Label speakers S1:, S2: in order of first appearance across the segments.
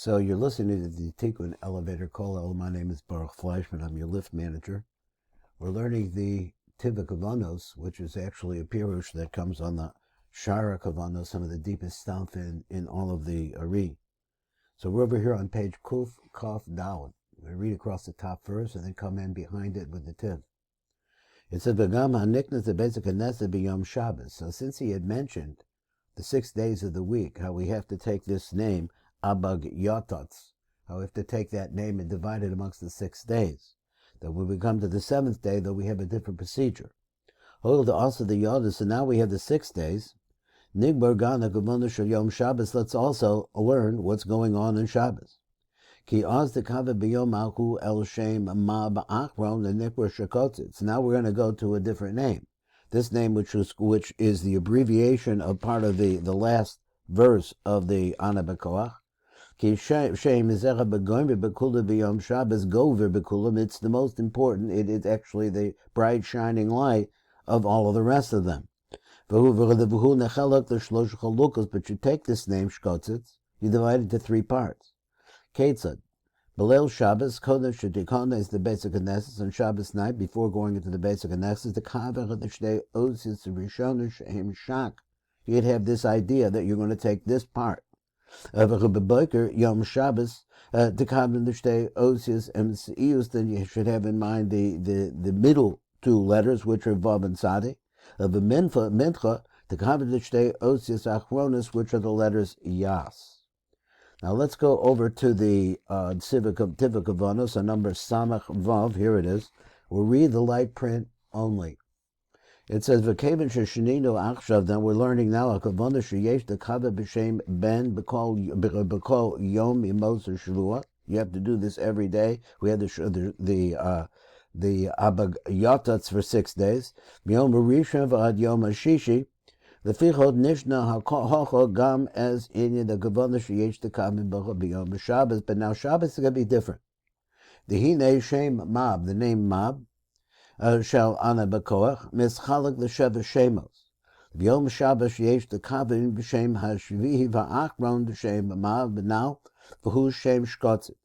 S1: So you're listening to the Tikkun Elevator Call. My name is Baruch Fleischman. I'm your lift manager. We're learning the Tiva Kavanos, which is actually a pirush that comes on the Shara Kavanos, some of the deepest stuff in all of the ARI. So we're over here on page Kuf Kaf Daled. We read across the top first and then come in behind it with the Tiv. It says, V'gam ha'niknas the basic anesa b'yom Shabbos. So since he had mentioned the 6 days of the week, how we have to take this name, Abag Yotots, how we have to take that name and divide it amongst the 6 days. That when we come to the 7th day, though, we have a different procedure. Hold also the Yodas, so now we have the 6 days. Nigbar Gana Gavona Shal Yom Shabbos, let's also learn what's going on in Shabbos. Ki az the kava b'yom alku el shem ma ba'achron the nikbar shakotzitz. Now we're going to go to a different name. This name, which is the abbreviation of part of the last verse of the Ana BKOACH. Ki shem mizecha b'goyim b'kula b'yom Shabbos gover b'kulam. It's the most important. It is actually the bright shining light of all of the rest of them. But you take this name shkotzitz, you divide it to 3 parts. Ketzad. Belel Shabbos, Kodesh Shetikona is the basic anesthesis on Shabbos night, before going into the basic anesthesis, the Kaver of the Shtei Osis Rishonish Hem Shak. You'd have this idea that you're going to take this part. Yom Shabbos, the Kaver the Shtei Osis Emseus, then you should have in mind the middle 2 letters, which are Vav and Tzadi. Of the Mincha, the Kaver the Shtei Osis Achronis, which are the letters Yas. Now let's go over to the Tiva Kavanos, a number Samach Vav. Here it is. We'll read the light print only. It says, V'keven sheshininu achshav, then we're learning now, a Kavana sheyesh the Kava b'shem ben b'kol yom imos shvua. You have to do this every day. We had the Abag Yotats for 6 days. Yom Rishon v'ad Yom Hashishi. The fichot nishna hakoho gam as in the gavana sheyesh the kamin b'yom Shabbos, but now Shabbos is going to be different. The hine shem mab, the name mab, shall ana b'koach mischalak l'sheva shemos. B'yom Shabbos sheyesh the kamin b'shem hashvihi va'achron the shem mab, but now v'hu shem shkotzit.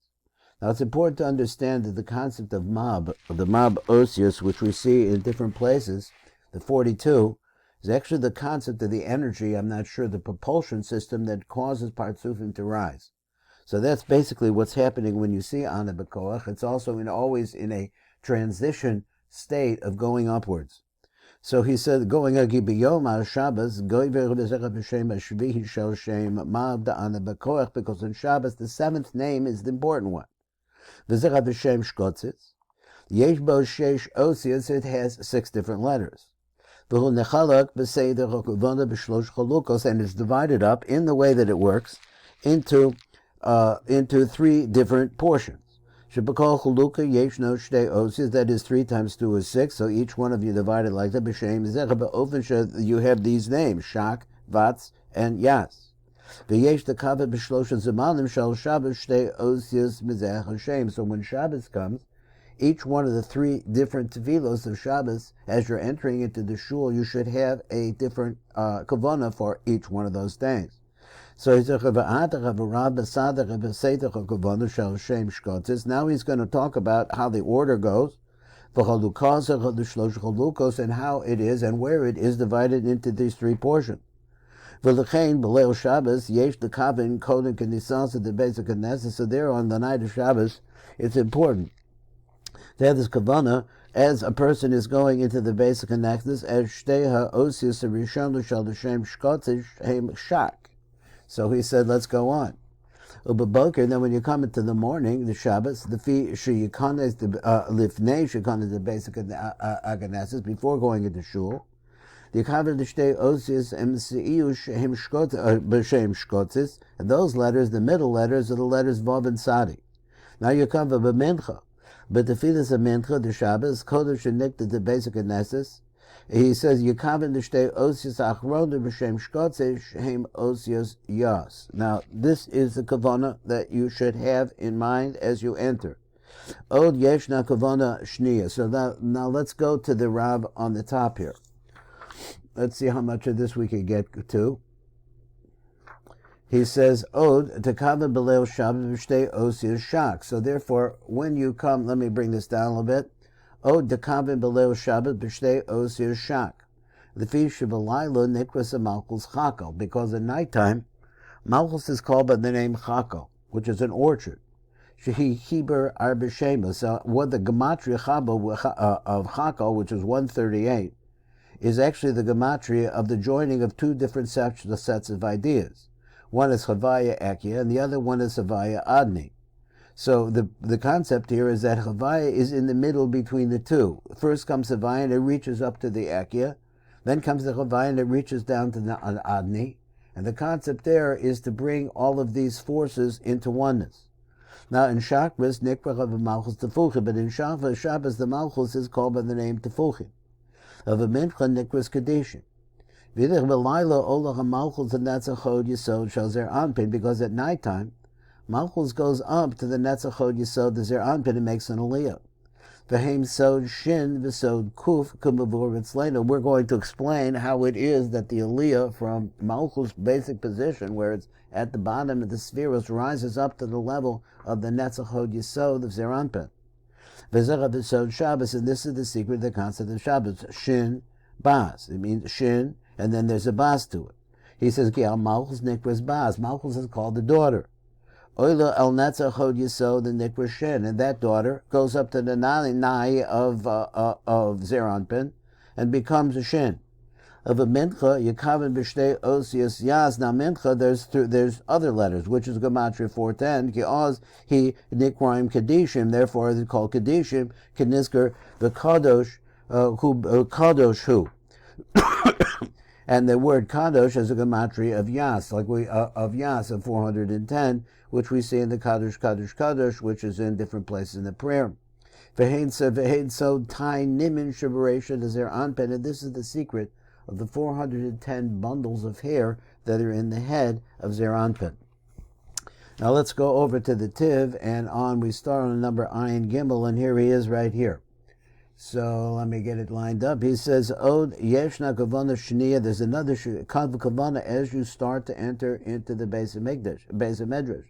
S1: Now it's important to understand that the concept of mab, the mab osius, which we see in different places, the 42. Is actually the concept of the energy, I'm not sure, the propulsion system that causes Partsufim to rise. So that's basically what's happening when you see Ana BKOACH. It's also always in a transition state of going upwards. So he said, going Agibiyom al Shabbos, Goiver Bezecha B'Shem Ashvihi Shel Shem Mab da Ana BKOACH, because on Shabbos the 7th name is the important one. Bezecha B'Shem Shkotzitz. Yesh Bo Sheish Osius, it has 6 different letters. And it's divided up in the way that it works into 3 different portions. That is 3 times 2 is 6, so each one of you divided like that. You have these names, Shak, Vatz, and Yas. So when Shabbos comes, each one of the 3 different tevilos of Shabbos, as you're entering into the shul, you should have a different kavana for each one of those days. So now he's going to talk about how the order goes, and how it is and where it is divided into these 3 portions. So there on the night of Shabbos, it's important to have this kavana as a person is going into the basic anexus as shteha osius rishon shal l'shem shkotzish heim shak. So he said, let's go on. Ubaboker, then when you come into the morning, the Shabbos, the fi sheyikana is the lifnei sheyikana is the basic aganexus before going into shul. The yikaver the shtei osius emseiush heim b'shem shkotzis, and those letters, the middle letters, are the letters vav and sadi. Now you come to b'mincha. But the fetus of Mincha, the Shabbos, Kodesh Shenikta, the basic anesthesis, he says, Yekavin the Shtei Osius Achron B'Shem Shkotzish Heim Osius Yas. Now, this is the kavana that you should have in mind as you enter. Od Yeshna Kavana Shniya. So now let's go to the Rab on the top here. Let's see how much of this we can get to. He says, Od tekava b'leil Shabbos b'shtei osir shak. So therefore, when you come, let me bring this down a little bit. Od tekava b'leil Shabbos b'shtei osir shak. Lefi shebelayla nikras malchus chakel. Because at nighttime, malchus is called by the name chakel, which is an orchard. Shehi Heber Arba Shemus. So what the gematria of chakel, which is 138, is actually the gematria of the joining of two different sets of ideas. One is Havaya Akia, and the other one is Havaya Adni. So the concept here is that Havaya is in the middle between the two. First comes Havaya and it reaches up to the Akia. Then comes the Havaya and it reaches down to the Adni. And the concept there is to bring all of these forces into oneness. Now in Shabbos, Nikra of Malchus Tefuchim, but in Shabbos the Malchus is called by the name Tefuchim. Of a Mincha Nikras Kadishim. Vidich Belayla Olah Malchus, and that's a Chod Yisod Shal Anpin, because at nighttime, Malchus goes up to the Netzachod Yisod, the Zer Anpin, and makes an Aliyah. V'heim Sod Shin V'Sod Kuf Kumavur Ritzleinu. We're going to explain how it is that the Aliyah from Malchus' basic position, where it's at the bottom of the spheros, rises up to the level of the Netzachod Yisod of Zer Anpin. V'Zera V'Sod Shabbos, and this is the secret of the concept of Shabbos. Shin Bas. It means Shin, and then there's a Bas to it. He says, Malchus Nikras Bas. Malchus is called the daughter. Oila El Netzachod Yisod, the Nikras Shin, and that daughter goes up to the Nai of Zer Anpin and becomes a Shin. Of a Mincha, Yekaven B'shtei Osius Yaz. Now Mincha, there's other letters, which is Gematria 410. Ki Oz, he Nikraim Kadishim, therefore it's called Kadishim, Kenisker, the Kadosh, Kadosh who. And the word Kadosh is a gematria of Yas, like of Yas of 410, which we see in the Kadosh, Kadosh, Kadosh, which is in different places in the prayer. V'hein so tai nimin shabaration is their anpen, and this is the secret of the 410 bundles of hair that are in the head of Zer Anpin. Now let's go over to the Tiv, and on we start on number Ayin Gimel, and here he is right here. So let me get it lined up. He says, Od Yeshna Kavana Shniya, there's another Kavana as you start to enter into the base of Medrash,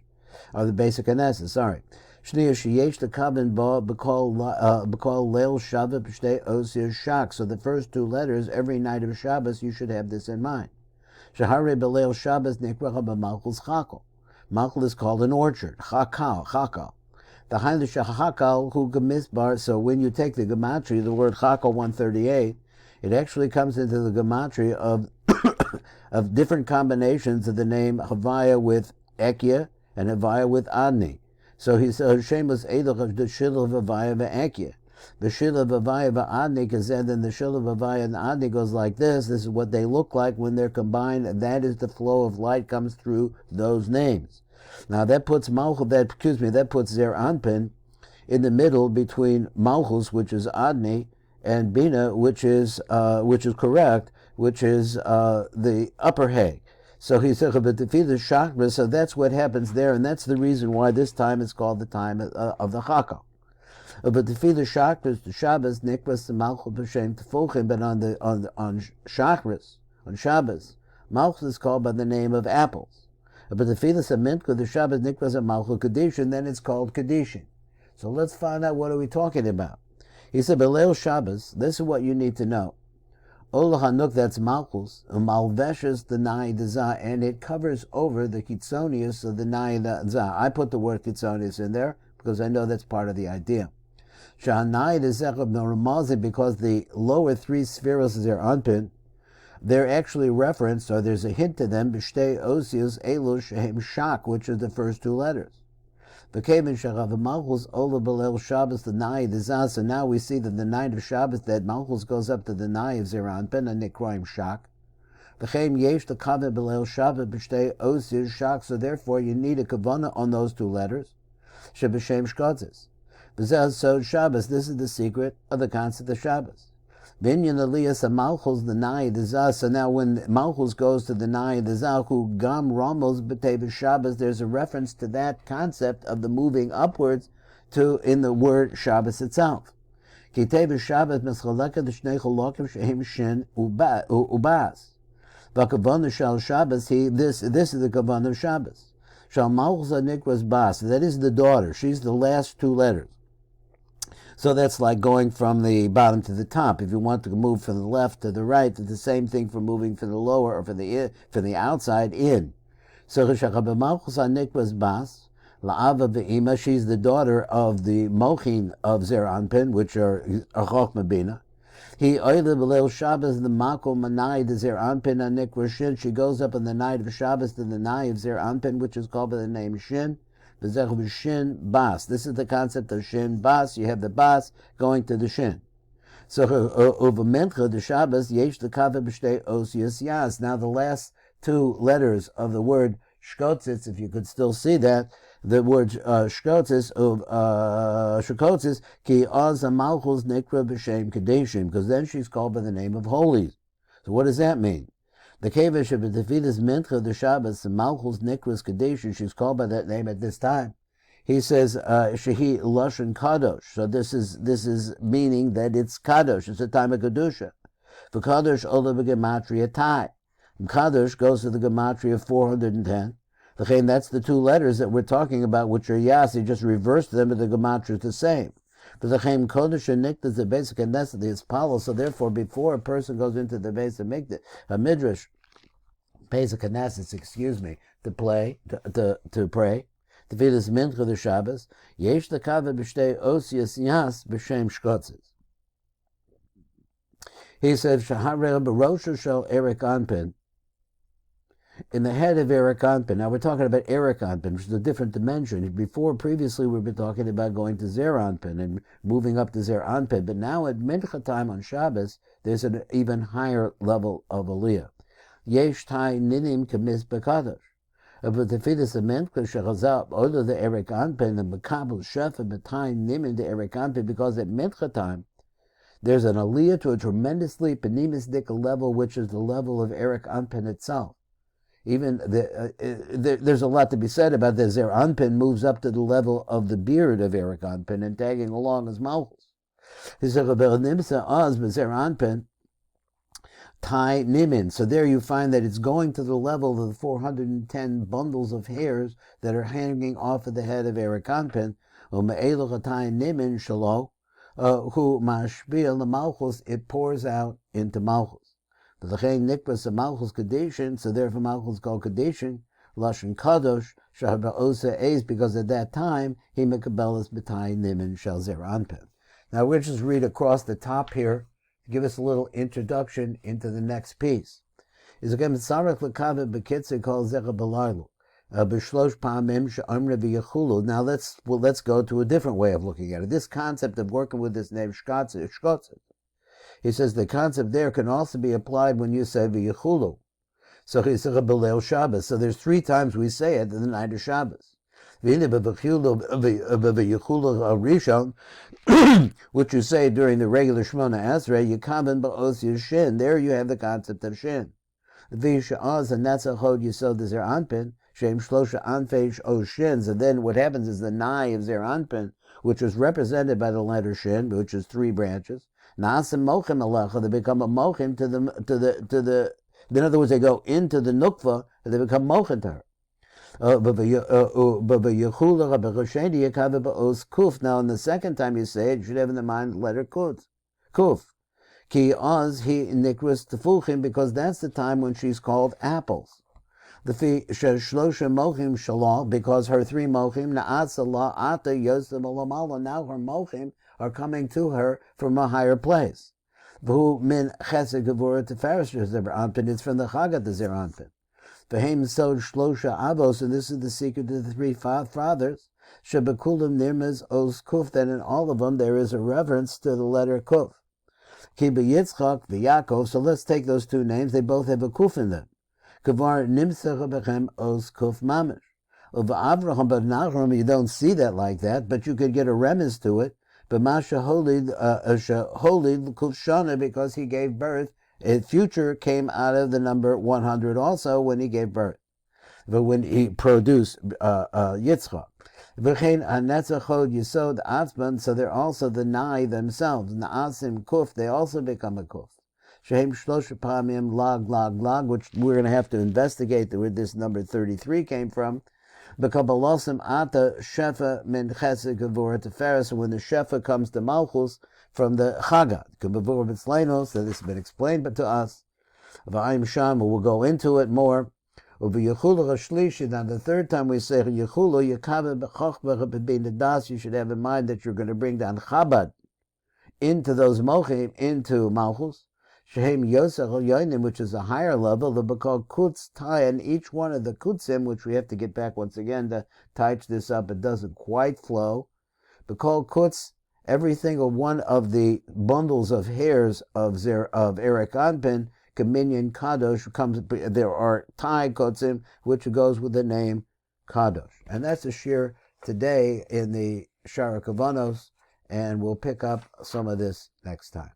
S1: or the basic Knesset, sorry. Shniya Sheyesh the Kabin Ba B'kol Leil Shabbat B'shtei Osir Shak. So the first two letters, every night of Shabbos, you should have this in mind. Shahare B'leil Shabbos Nikracha B'malchus Chakel. Malchus is called an orchard, Chakal. The Hailish Hakal who Gemisbar, so when you take the gematria, the word Chakal 138, it actually comes into the gematria of of different combinations of the name Havaya with Ekia and Havaya with Adni. So he said Hashem was Eidoch of the Shil of Havaya v'Ekia. The Shil of Havaya v'Adni, because then the Shil of Havaya and Adni goes like this. This is what they look like when they're combined, and that is the flow of light comes through those names. Now that puts that puts Zer Anpin in the middle between Malchus, which is Adni, and Bina, which is correct, which is the upper hay. So he said, but the Shachris, so that's what happens there, and that's the reason why this time is called the time of the Chakal. But the Shachris, the Shabbos, Nikras, the Malchus, B'Shem, Tefuchim, but on Shachris, on Shabbos, Malchus is called by the name of apples. But the Filas of Mincha, the Shabbos Nikras and Malchus Kadishin, then it's called Kadishin. So let's find out what are we talking about. He said, Beleil Shabbos, this is what you need to know. Olah Hanuk, that's Malchus, Malveshes the Nai Dezah, and it covers over the Kitzonius of the Nai Dezah. I put the word Kitzonius in there because I know that's part of the idea. Shahanai Dezeh of Normazim, because the lower three spheros is their Anpin, they're actually referenced, or there's a hint to them, B'shtei Osius Elu Shehem Shak, which is the first two letters. V'kemin Sharav Malchus Ola B'leil Shabbos the Nai Dezah. So now we see that the night of Shabbos, that Malchus goes up to the Nai of Zer Anpin, and Nikroim Shak. V'chein Yesh the Kaven B'leil Shabbos B'shtei Osius Shak. So therefore you need a kavana on those two letters. Sheb'shem Shkotzes. V'zeh Sod Shabbos. This is the secret of the concept of Shabbos. Binyan Aliyas of Malchus the Nai Dezah. So now when Malchus goes to the Nai Dezah, who Gam Ramos B'Teva Shabbos, there's a reference to that concept of the moving upwards to in the word Shabbos itself. Ki Teva Shabbos Mischaleka the Shnei Cholokim Shehem Shin Ubas. Vakavana shal Shabbos, this is the kavanah of Shabbos. Shal Malchus Nikras Bas, that is the daughter. She's the last two letters. So that's like going from the bottom to the top. If you want to move from the left to the right, it's the same thing for moving from the lower or from the outside in. So Malchus Nikras Bas, La'ava ve'ima, she's the daughter of the mochin of Zer Anpin, which are Chochma Bina. He oile b'leil Shabbos the makom manai the Zer Anpin anikra Shin. She goes up on the night of Shabbos to the night of Zer Anpin, which is called by the name Shin. V'zech Shin Bas. This is the concept of Shin Bas. You have the Bas going to the Shin. So over Mincha the Shabbos yesh the kaveh b'shtei osius yas. Now the last two letters of the word shkotzitz, if you could still see that, the word shkotzitz of shkotzitz ki oz malchus nikra b'shem kadeshim, because then she's called by the name of holies. So what does that mean? The kevesh of the Davidas Mincha the Shabbos, the malchus nikras kadeshim, she's called by that name at this time. He says shehi lashon kadosh. So this is meaning that it's kadosh. It's a time of kedusha. For kadosh ola b'gematria tai. Kadosh goes to the gematria 410. That's the two letters that we're talking about, which are yas. He just reversed them, but the gematria is the same. For the kodesh and nikta is the basic necessity. It's palo. So therefore, before a person goes into the base of mikdash, a midrash, basic knesset, to pray. The Vidas Mincha the Shabbos, yesh the kaveh b'shtei osius yas b'shem shkotzes. He said, Shahareh b'rosha shel Erik Anpin, in the head of Erik Anpin. Now we're talking about Erik Anpin, which is a different dimension. Previously we've been talking about going to Zer Anpin and moving up to Zer Anpin, but now at Mincha time on Shabbos, there's an even higher level of Aliyah. Yesh tai ninim kemis b'kadosh. But the Fidas of Mincha shechazab, order the Erik Anpin and Mekabel Shefa b'tai nimin the Erik Anpin, because at Mincha time, there's an Aliyah to a tremendously penimistic level, which is the level of Erik Anpin itself. Even there's a lot to be said about this. Zer Anpin moves up to the level of the beard of Erik Anpin and tagging along as Malchus. He said, Zer Anpin, Tai Nimin. So there you find that it's going to the level of the 410 bundles of hairs that are hanging off of the head of Erik Anpin. Tai Nimin Shalo, who mashpil the Malchus, it pours out into Malchus. So therefore Malchus called Kadeshin, Lashon Kadosh, Shahaba Osa Eis, because at that time, he mekabelas b'tai nimin shel Zer Anpin. Now we'll just read across the top here to give us a little introduction into the next piece. Is again Tzarech l'kavet b'kitzur called Zer B'laylu, b'shlosh pa'amim she'omre v'yechulu. Now let's go to a different way of looking at it. This concept of working with this name shkotzes. He says the concept there can also be applied when you say v'yechulu. So he says b'leil Shabbos. So there's three times we say it in the night of Shabbos. Which you say during the regular Shmona Esrei, Yikaben ba'os Shin. There you have the concept of Shin. V'yisha'az and that's a chod yisod the Zer Anpin. Shem shlosha anfeish o Shins. And then what happens is the Nai of Zer Anpin, which is represented by the letter Shin, which is three branches. Na'asim mochim alecha, they become a mochim to the. In other words, they go into the nukva and they become mochim to her. Now, in the second time you say it, you should have in the mind the letter kuf. Ki oz he nikras tefuchim, because that's the time when she's called apples. The shlosha mochim shalal, because her three mochim na'asala ata yosef alamala. Now her mochim are coming to her from a higher place. V'hu min chesed gevura teferes Zer Anpin. It's from the Chagat the Zer Anpin. V'heim sod shlosha avos, and this is the secret of the three fathers. Shebekulim nirmez os kuf, that in all of them there is a reverence to the letter kuf. Ki b'Yitzchak v'Yakov. So let's take those two names. They both have a kuf in them. Kavar nimsech bechem os kuf mamish. Of Avraham, but Nahum, you don't see that like that, but you could get a remez to it. But Masha holy Kushana, because he gave birth. His future came out of the number 100 also when he gave birth, but when he produced Yitzchak. So they're also the Nai themselves. Na'asim kuf, they also become a kuf. Shehem Shlosha Pamim Lag, which we're going to have to investigate where this number 33 came from. B'kabalosim ata shefa min chesed gevura teferes, when the shefa comes to Malchus from the Chagad. K'bevur b'tzleinos, that this has been explained but to us. V'ayim sham, we'll go into it more. U'v'yechulu ha'shlishi, now the third time we say yechulu, yekave b'chochbeh b'bin das, you should have in mind that you're going to bring down Chabad into those mochim, into Malchus. Shehem Yosef Yoinim, which is a higher level, the called Kutz Tai, and each one of the Kutzim, which we have to get back once again to touch this up, it doesn't quite flow. The called Kutz, every single one of the bundles of hairs of Eric Anpin, Kaminyan Kadosh, there are Tai Kutzim, which goes with the name Kadosh. And that's a shir today in the Shara Kavanos, and we'll pick up some of this next time.